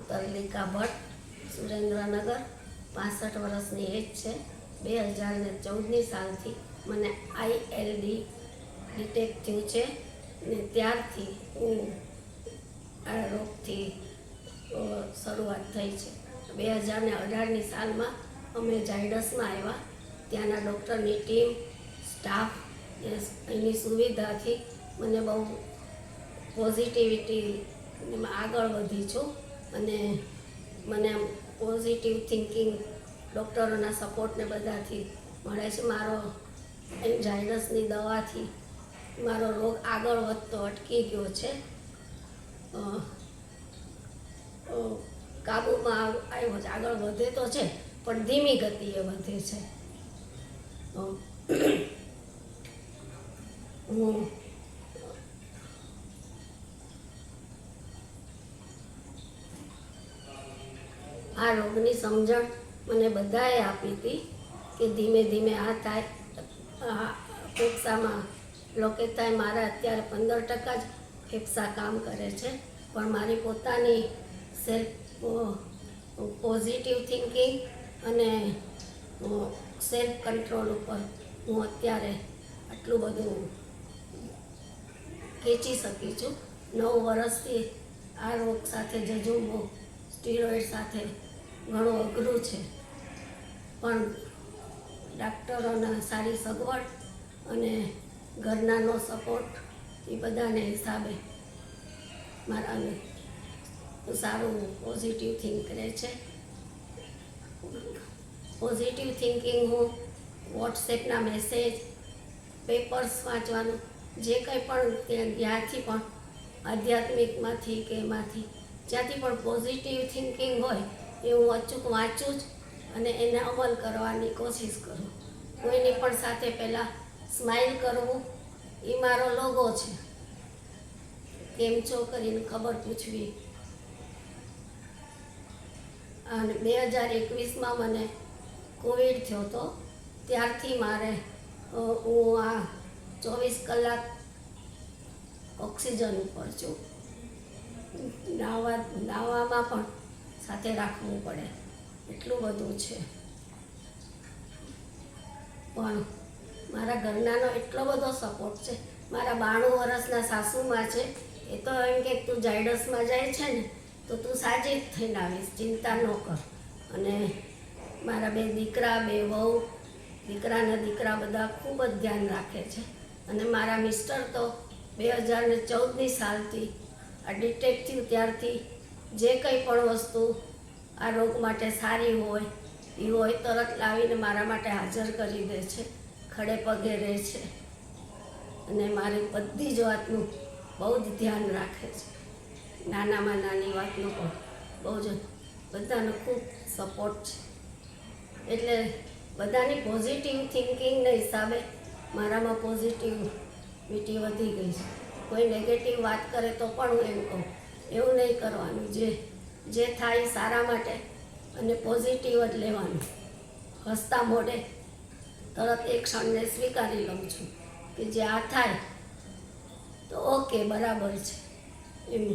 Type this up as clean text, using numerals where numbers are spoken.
તરલિકા ભટ્ટ, સુરેન્દ્રનગર, 65 વર્ષની એજ છે। 2014ની સાલથી મને ILD ડિટેક્ટ થયું છે ને ત્યારથી હું આ રોગથી શરૂઆત થઈ છે। 2018ની સાલમાં અમે ઝાયડસમાં આવ્યા। ત્યાંના ડૉક્ટરની ટીમ, સ્ટાફ, એની સુવિધાથી મને બહુ પોઝિટિવિટી આગળ વધી છું અને મને પોઝિટિવ થિંકિંગ ડૉક્ટરોના સપોર્ટને બધાથી મળે છે। મારો ઝાયડસની દવાથી મારો રોગ આગળ વધતો અટકી ગયો છે, કાબૂમાં આવ્યો છે। આગળ વધે તો છે પણ ધીમી ગતિએ વધે છે। હું આ રોગની સમજણ મને બધાએ આપી હતી કે ધીમે ધીમે આ થાય, ફેફસામાં બ્લોકેજ થાય। મારા અત્યારે 15% જ ફેફસા કામ કરે છે, પણ મારી પોતાની સેલ્ફ પોઝિટિવ થિંકિંગ અને સેલ્ફ કંટ્રોલ ઉપર હું અત્યારે આટલું બધું ખેંચી શકી છું। 9 વર્ષથી આ રોગ સાથે ઝઝૂમવું સ્ટીરોઇડ સાથે ઘણું અઘરું છે, પણ ડાક્ટરોના સારી સગવડ અને ઘરનાનો સપોર્ટ એ બધાને હિસાબે મારાને સારું પોઝિટિવ થિંક રહે છે। પોઝિટિવ થિંકિંગ હું વોટ્સએપના મેસેજ, પેપર્સ વાંચવાનું, જે કંઈ પણ ત્યાંથી પણ આધ્યાત્મિકમાંથી કે એમાંથી જ્યાંથી પણ પોઝિટિવ થિંકિંગ હોય એ હું અચૂક વાંચું જ અને એને અમલ કરવાની કોશિશ કરું। કોઈની પણ સાથે પહેલાં સ્માઇલ કરવું એ મારો લોગો છે। કેમ છો કરીને ખબર પૂછવી। અને 2021માં મને કોવિડ થયો હતો, ત્યારથી મારે હું આ 24 કલાક ઓક્સિજન ઉપર છું। નાવામાં પણ સાથે રાખવું પડે, એટલું બધું છે। પણ મારા ઘરનાનો એટલો બધો સપોર્ટ છે। મારા 92 વર્ષના સાસુમાં છે, એ તો એમ કે તું ઝાયડસમાં જાય છે ને તો તું સાજી જ થઈને આવીશ, ચિંતા ન કર। અને મારા 2 દીકરા, 2 વહુ, દીકરાના દીકરા બધા ખૂબ જ ધ્યાન રાખે છે। અને મારા મિસ્ટર તો 2014ની સાલથી આ ડિટેક્ટ થયું ત્યારથી જે કંઈ પણ વસ્તુ આ રોગ માટે સારી હોય એ હોય તરત લાવીને મારા માટે હાજર કરી દે છે, ખડે પગે રહે છે અને મારી બધી જ વાતનું બહુ જ ધ્યાન રાખે છે। નાનામાં નાની વાતનું પણ બહુ જ બધાનો ખૂબ સપોર્ટ છે। એટલે બધાની પોઝિટિવ થિંકિંગના હિસાબે મારામાં પોઝિટિવિટી વધી ગઈ છે। કોઈ નેગેટિવ વાત કરે તો પણ હું એમ કહું એવું નહીં કરવાનું, જે થાય સારા માટે અને પોઝિટિવ જ લેવાનું। હસતા મોઢે તરત એક ક્ષણને સ્વીકારી લઉં છું કે જે આ થાય તો ઓકે, બરાબર છે એમ।